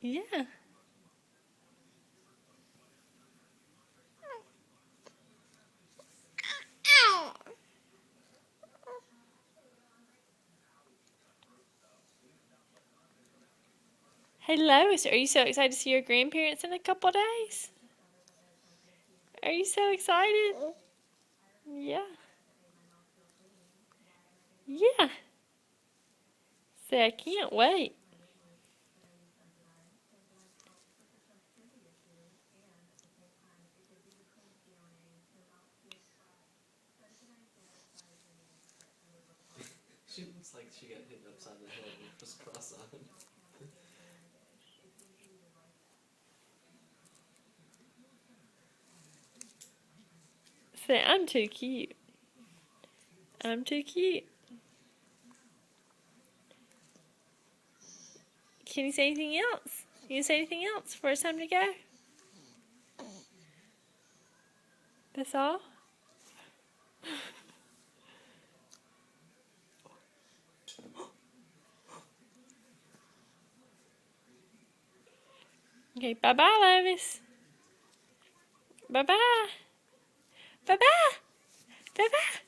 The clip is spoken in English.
Yeah. Hey Lois, are you so excited to see your grandparents in a couple days? Are you so excited? Yeah. Yeah. Say, I can't wait. She looks like she got hit upside the head and was cross-eyed. Say, I'm too cute. I'm too cute. Can you say anything else? Can you say anything else before it's time to go? That's all? Okay, bye-bye, Lois. Bye-bye. Bye-bye. Bye-bye.